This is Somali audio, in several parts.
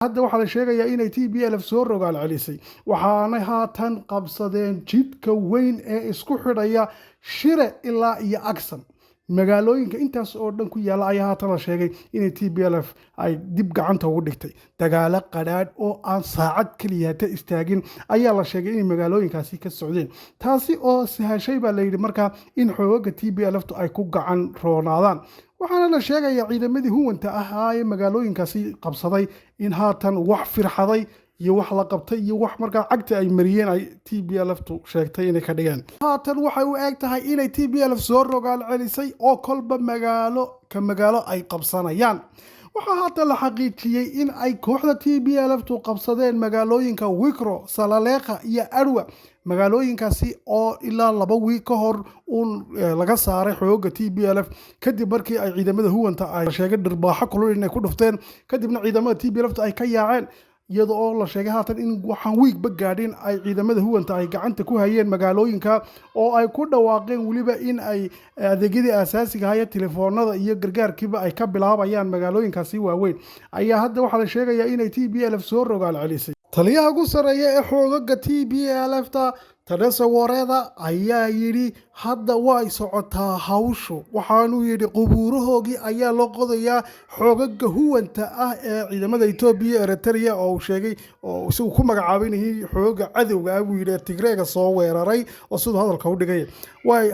hadda waxaa la sheegayaa inay TPLF soo rogaal celisay waxaanay haatan qabsadeen jidka weyn ee isku xidhaya Shire ilaa iyo Aksam magaalooyinka intaas oo dhan ku yaala ayaa haatan la sheegay inay TPLF ay dib gacanta ugu dhigtay dagaalo qadhaadh oo aan saacad kaliya ta istaagin ayaa la sheegay in magaalooyinkaasi ka socdeen taasi oo sahashay baa la yidhi markaa in xoogaga TPLF ay ku gacan roonaadaan waxaana la sheegayaa ciidamadii huwanta ahaa ee magaalooyinkaasi qabsaday in haatan wax firxaday iyo wax la qabtay iyo wax markaa cagta ay mariyeen ay TPLF-tu sheegtay inay ka dhigeen haatan waxay u eg tahay inay TPLF soo rogaal celisay oo kolba magaalo ay qabsanayaan waxaa haatan la xaqiijiyey in ay kooxda TPLF-tu qabsadeen magaalooyinka Wikro, Salaleqa iyo Arua magaalooyinkaasi oo ilaa 2 wiig ka hor laga saaray xooga TPLF kadib markii ay ciidamada huwanta ay sheegay dhirbaaxo kulul inay ku dhufteen kadibna ciidamada TPLF ay ka yaaceen iyadoo oo la sheegay haatan in waxaan wiigba gaadhin ay ciidamada huwanta ay gacanta ku hayeen magaalooyinka oo ay ku dhawaaqeen waliba in ay adeegyadii aasaasiga ah telefoonada iyo gargaarkiiba ay ka bilaabayaan magaalooyinkaasi waaweyn ayaa hadda waxaa la sheegayaa inay TPLF soo rogaal celisay taliyaha ugu sareeya ee xoogaga TPLF-ta Tadesse Wareda ayaa yidhi hadda way socotaa hawshu waxaanu yidhi qubuurahoogii ayaa loo qodayaa xoogaga huwanta ah ee ciidamada Itoobiya Eritrea oo sheegay oo isagu ku magacaabanayay xoogaga cadowga ah buu yidhi Tigreega soo weeraray oo sidoo hadalka u dhigay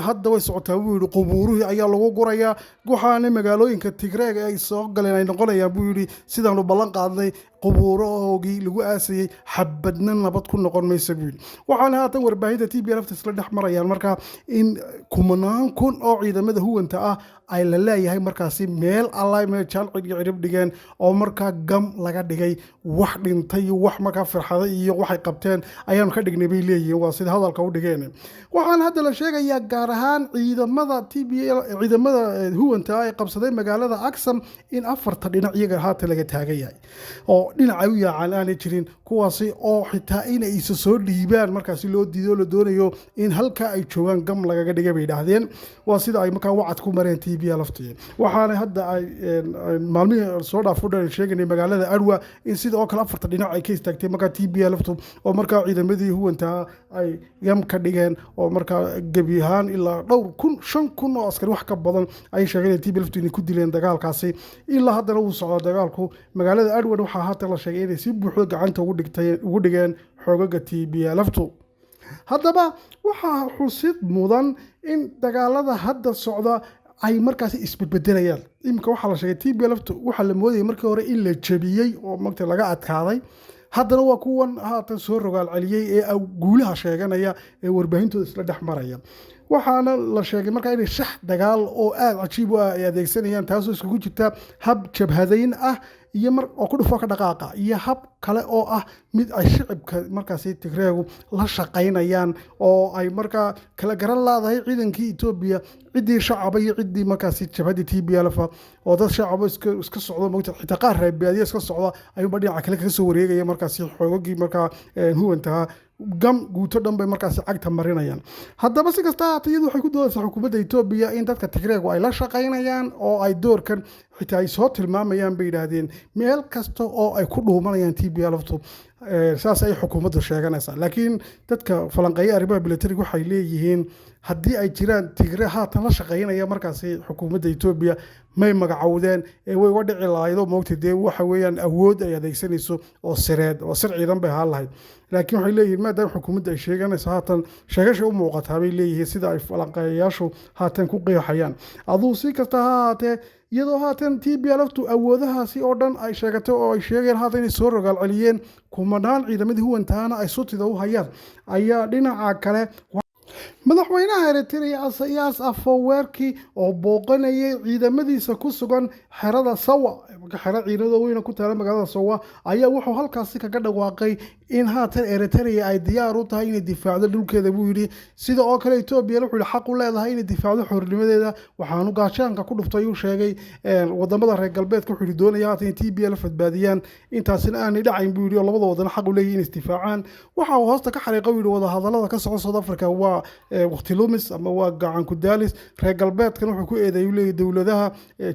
hadda way socotaa buu yidhi qubuuruhii ayaa lagu gurayaa waxaana magaalooyinka Tigreega ay soo galeen ay noqonayaan buu yidhi sidaanu ballan qaadnay qubuurahoogii lagu aasayay xabadna nabad ku noqon mayso buu yidhi waxaana haatan warbaahinta TPLF isla dhex marayaan markaa in kumanaan kun oo ciidamada huwanta ah ay la leeyahay markaasi meel alla meel jaalcid iyo cirib dhigeen oo markaa gam laga dhigay wax dhintay wax markaa farxaday iyo waxay qabteen ayaan ka dhignay bay leeyihiin waa sida hadalka u dhigeen waxaan hadda la sheegayaa gaar ahaan ciidamada ciidamada huwanta ay qabsaday magaalada Aksam in 4 dhinac iyaga haatan laga taagan yahay oo dhinaca u yaacaan aanay jirin kuwaasi oo xitaa inay isa soo dhiibaan markaasi loo diido la doonayo in halka ay joogaan gam lagaga dhigay bay dhahdeen waa sida ay markaa wacad ku mareen TPLF waxaana hadda ay maalmihii soo dhaafo dhan sheeganay magaalada Arua in sida oo kale 4 dhinac ay ka istaagtay markaa TPLF oo markaa ciidamadii huwanta ay gam ka dhigeen oo markaa gabi ahaan ilaa dhowr kun 5,000 oo askari wax ka badan ay sheegeen TPLF inay ku dileen dagaalkaasi ilaa haddana uu socdo dagaalku magaalada Arua waxaa haatan la sheegay inay si buuxda gacanta ugu dhigeen xoogaga TPLF haddaba waxaa xusid mudan in dagaalada hadda socda ay markaasi isbedbedelayaan imka waxaa la sheegay TPLF waxaa la moodayay markii hore in la jabiyey oo magta laga adkaaday haddana waa kuwan haatan soo rogaal celiyey ee guulaha sheeganaya ee warbaahintooda isla dhex maraya waxaana la sheegay markaa inay shax dagaal oo aad cajiib u ah ay adeegsanayaan taasoo iskugu jirta hab jabhadayn ah iyo mar oo ku dhufo ka dhaqaaqa iyo hab kale oo ah mid ay shicibka markaasi Tigreegu la shaqaynayaan oo ay markaa kala garan laadahay ciidankii Itoobiya cidii shacab iyo cidii markaasi jabhadii TPLF oo dad shacab iska socdo moogta xitaa qaar reebaadiye iska socda ayuu dhinaca kale ka soo wareegaya markaasi xoogagii markaa huwanta gam guuto dhan bay markaasi cagta marinayaan haddaba si kasta iyadu waxay ku doodaysaa xukuumadda Itoobiya in dadka Tigreegu ay la shaqaynayaan oo ay doorkan xitaa ay soo tilmaamayaan bay yiraahdeen meel kasta oo ay ku dhuumanayaan TPLF saas ay xukuumaddu sheeganaysaa laakiin dadka falanqeeya arrimaha military waxay leeyihiin haddii ay jiraan Tigre haatan la shaqaynaya markaasi xukuumadda Itoobiya may magacowdeen ee way uga dhici lahayd moogtay dee waxa weeyaan awood ay adeegsanayso oo sireed oo sir ciidan bay ahaan lahayd laakiin waxay leeyihiin maadaama xukuumadda ay sheeganayso haatan sheegasha u muuqataa bay leeyihiin sida ay falanqeeyayaashu haatan ku qeexayaan aduu si kasta ha haatee iyadoo haatan TPLF awoodahaasi oo dhan ay sheegatay oo ay sheegeen haatan inay soo rogaal celiyeen kumanaan ciidamadii huwantaana ay sutida u hayaan ayaa dhinaca kale madaxweynaha Eritrea Isaias Afwerki oo booqanayay ciidamadiisa ku sugan xerada Sawa xero ciidamada weyn ku taala magaalada Sawa ayaa wuxuu halkaasi kaga dhawaaqay in haatan Eritrea ay diyaar u tahay inay difaacdo dhulkeeda buu yiri sida oo kale Itoobiya wuxuu xaq u leedahay inay difaacdo xornimadeeda waxaanu gaashaanka ku dhuftay uu sheegay wadamada reer galbeedka wuxuu doonaya haatan TPLF badbaadiyaan intaasina aanay dhacayn buu yiri labada wadan xaq u leeyihiin isdifaacaan waxa uu hoosta ka xariiqay uu wada hadalada ka socda South Africa waa waqti lumis ama waa gacan ku daalis reer galbeedkan wuxuu ku eedeeyay dawladaha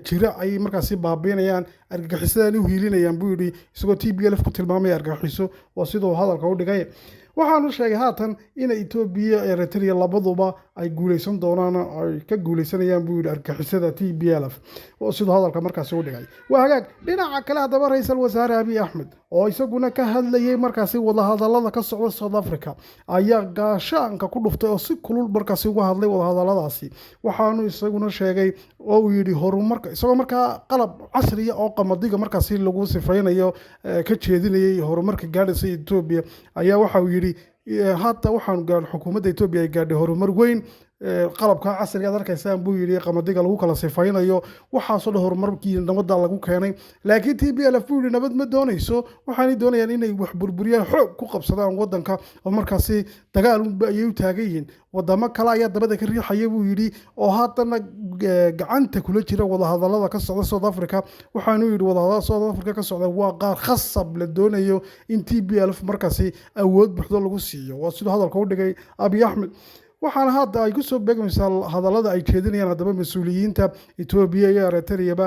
jira ay markaasi baabiinayaan argagixisadani u hiilinayaan buu yidhi isagoo TPLF ku tilmaamaya argagixiso waa siduu hadalka u dhigay waxaanu sheegay haatan in Ethiopia iyo Eritrea labaduba ay guuleysan doonaan ay ka guuleysanayaan buu yidhi argagixisada TPLF oo sidoo hadalka markaasi u dhigay waa hagaag dhinaca kale haddaba ra'iisul wasaare Abiy Ahmed oo isaguna ka hadlayay markaasi wadahadallada ka socda South Africa ayaa gaashaanka ku dhuftay oo si kulul markaasi uga hadlay wadahadalladaasi waxaanu isaguna sheegay oo uu yidhi horumarka isagoo markaa qalab casri ah oo qamadiga markaasi lagu sifaynayo ka jeedinayay horumarka gaadhaysa Ethiopia ayaa waxa uu yidhi hadda waxaan gaadhay xukuumadda Ethiopia ay gaadhay horumar weyn qalabka casriga ah arkaysan buu yiri qamadiga lagu kala sifaynayo waxa soo horumarkii nabadda lagu keenay laakiin TPLF buu yiri nabad ma doonayso waxaan doonayaan inay wax burburiyaan xoog ku qabsadaan wadanka oo markaasi dagaal ay u taagayeen wadamo kale ayaa dabada ka riixaya buu yiri oo haddana gacanta kula jira wadahadallada ka socda South Africa waxaanu yiri wadahadallada South Africa ka socda waa qaar khasab la doonayo in TPLF markaasi awood buuxda lagu siiyo waa sidoo hadalka u dhigay Abiy Ahmed waxaan hadda ay ku soo beegmaysaa hadallada ay jeedinayaan haddaba mas'uuliyiinta Ethiopia iyo Eritrea ba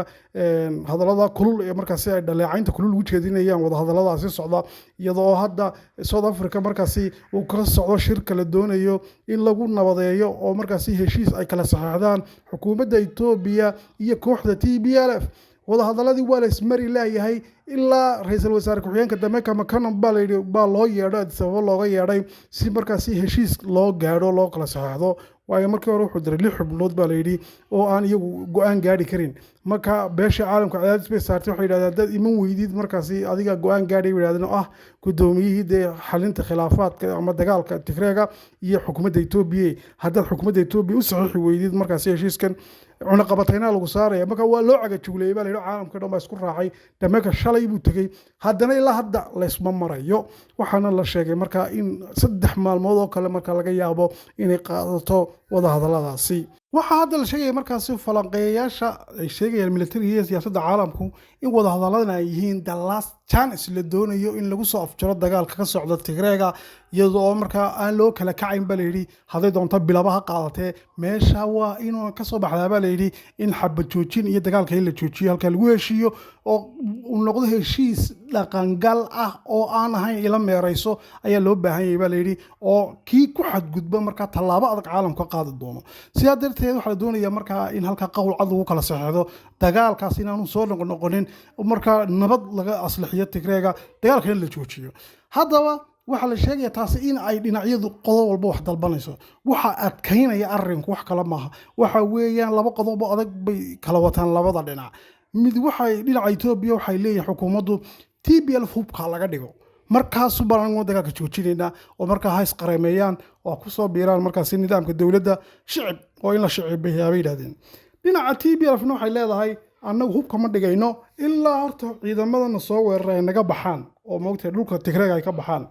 hadallada kulul ee markaasi ay dhaleecaynta kulul ugu jeedinayaan wadahadalladaasi socda iyadoo hadda South Africa markaasi uu ka socdo shir kala doonayo in lagu nabadeeyo oo markaasi heshiis ay kala saxeexdaan xukuumadda Ethiopia iyo kooxda TPLF wadahadalladii waa la ismari laayahay ilaa ra'iisul wasaare ku-xigeenka Dameka Makanon baa loo yeedhay sababo looga yeedhay si markaasi heshiis loo gaadho loo kala saxeexdo waayo markii hore wuxuu diray 6 xubnood baa la yidhi oo aan iyagu go'aan gaadhi karin marka beesha caalamka cadaadis bay saartay waxay yidhahdeen dad iman weydiid markaasi adiga go'aan gaadhay yidhahdeen oo ah gudoomiyihii xalinta khilaafaadka ama dagaalka Tigreega iyo xukuumadda Ethiopia haddaad xukuumadda Ethiopia u saxiixi weydiid markaasi heshiiskan cunaqabatayna lagu saaraya marka waa loo cagajuglay baa la yiraahdo caalamka dhan baa isku raacay Dameka shalay buu tagay haddana ilaa hadda la isma marayo waxaana la sheegay marka in 3 maalmood oo kale marka laga yaabo inay qaadato wadahadalladaasi waxa hadda la sheegay markaasi falanqeeyaasha ay sheegayaan military iyo siyaasadda caalamku in wadahadalladana ay yihiin the last chance la doonayo in lagu soo afjaro dagaalka ka socda Tigreega iyadoo marka aan loo kala kacayn baa la yiri haday doonto bilabaha qaadatee meesha waa inuu ka soo baxdaa baa la yiri in xabad joojin iyo dagaalka la joojiyo halka lagu heshiiyo oo uu noqdo heshiis dhaqangal ah oo aan ahayn ila meerayso ayaa loo baahan yahay baa la yiri oo kii ku xadgudba marka tallaabo adag caalamka qaadi doono sidaa darteed waxa la doonayaa marka in halka qowl cad lagu kala saxeexdo dagaalkaas inaanu soo noqonin marka nabad laga aslaxiyo Tigreega dagaalka la joojiyo haddaba waxa la sheegay taasi in ay dhinacyadu qodob walba wax dalbanayso waxa adkaynaya arrinku wax kala maaha waxa weeyaan laba qodob oo adag bay kala wataan labada dhinac mid waxay dhinaca Ethiopia waxay leeyahay xukuumaddu TPLF hubka laga dhigo markaas baan dagaalka joojinayna oo marka hays qareemayaan oo ku soo biiraan markaas nidaamka dawladda shicib oo in la shicibeeyaa bay yiraahdeen dhinaca TPLF waxay leedahay annagu hubka ma dhigayno ilaa horta ciidamadana soo weeraray naga baxaan oo moogtay dhulka Tigreega ay ka baxaan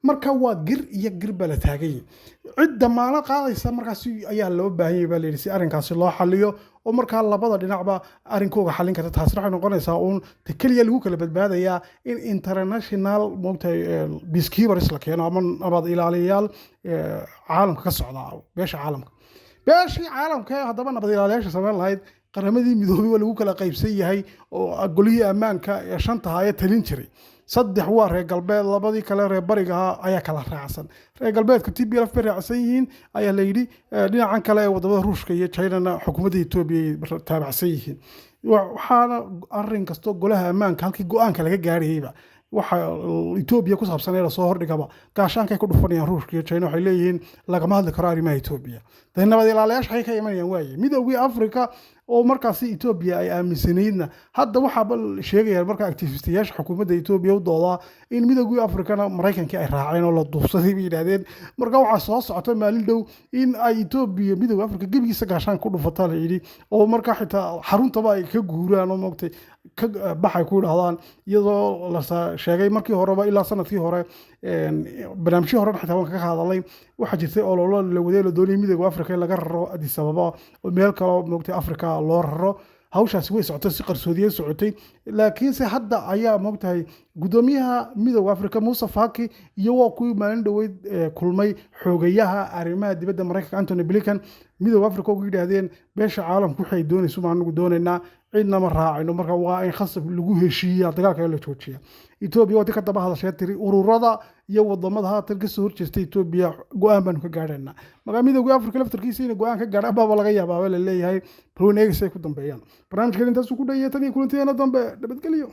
marka waa gir iyo gir bala taagay cid damaanad qaadaysa markaas ayaa loo baahan yahay baa leeyahay si arrinkaasi loo xalliyo oo marka labada dhinacba arrinkooda xallin karta taas waxay noqonaysaa uun kaliya lagu kala badbaadaya in international moogtay peacekeepers la keeno ama nabad ilaaliyayaal caalamka ka socda beesha caalamka haddaba nabad ilaaliyayaasha sameyn lahayd qaramadii midoobay waa lagu kala qaybsan yahay oo golihii ammaanka ee shanta ayaa talin jiray 3 waa reer galbeed labadii kale reer bariga ayaa kala raacsan reer galbeedka TPLF bay raacsan yihiin ayaa la yiri dhinacan kale ee wadamada Ruushka iyo China xukuumadda Ethiopia taabacsan yihiin waxaana arrin kasto golaha ammaanka halkii go'aanka laga gaarayba waxa Ethiopia ku saabsan ee soo hordhigaba gaashaanka ay ku dhufanayaan Ruushka iyo China waxay leeyihiin lagama hadli karo arrimaha Ethiopia nabad ilaaliyayaasha ay ka imanayaan waaye midowgii Afrika oo markaasi Ethiopia ay aaminsanayna hadda waxa bal sheegayaan marka activistiyaasha xukuumadda Ethiopia u dooda in midowgii Afrikana Mareykanka ay raaceen oo la duufsaday bay yiraahdeen marka waxa soo socota maalin dhow in ay Ethiopia midowga Afrika gabigiisa gaashaan ku dhufataa la yiri oo marka xitaa xaruntaba ay ka guuraan oo moogtay ka baxay ku dhahdaan iyadoo la sheegay markii horeba ilaa sanadkii hore barnaamijyo hore xitaa waan ka hadalay waxa jirtay oo la waday la doonayay midowga Afrika laga raro Addis Ababa oo meel kale oo moogtay Afrika loo raro hawshaasi way socotay si qarsoodiye socotay laakiin se hadda ayaa moogtahay gudoomiyaha midowga Afrika Muuse Faki iyo waa kuwii maalin dhaweyd kulmay xogayaha arrimaha dibadda Mareykanka Anthony Blinken midowga Afrika ugu yidhaahdeen beesha caalamku waxay doonayso ma anagu doonaynaa cidna ma raacayno marka waa in khasab lagu heshiiyaa dagaalka la joojiya Ethiopia wadi ka daba hadashay tiri ururada iyo wadamada haatan ka soo horjeestay Ethiopia go'aan baan ka gaadhaynaa marka midowga Afrika laftarkiisa in go'aan ka gaadha baba laga yaabaa la leeyahay Brunex ay ku dambeeyaan barnaamijkan intaas ku dhayeetan iyo kulanteena dambe nabadgelyo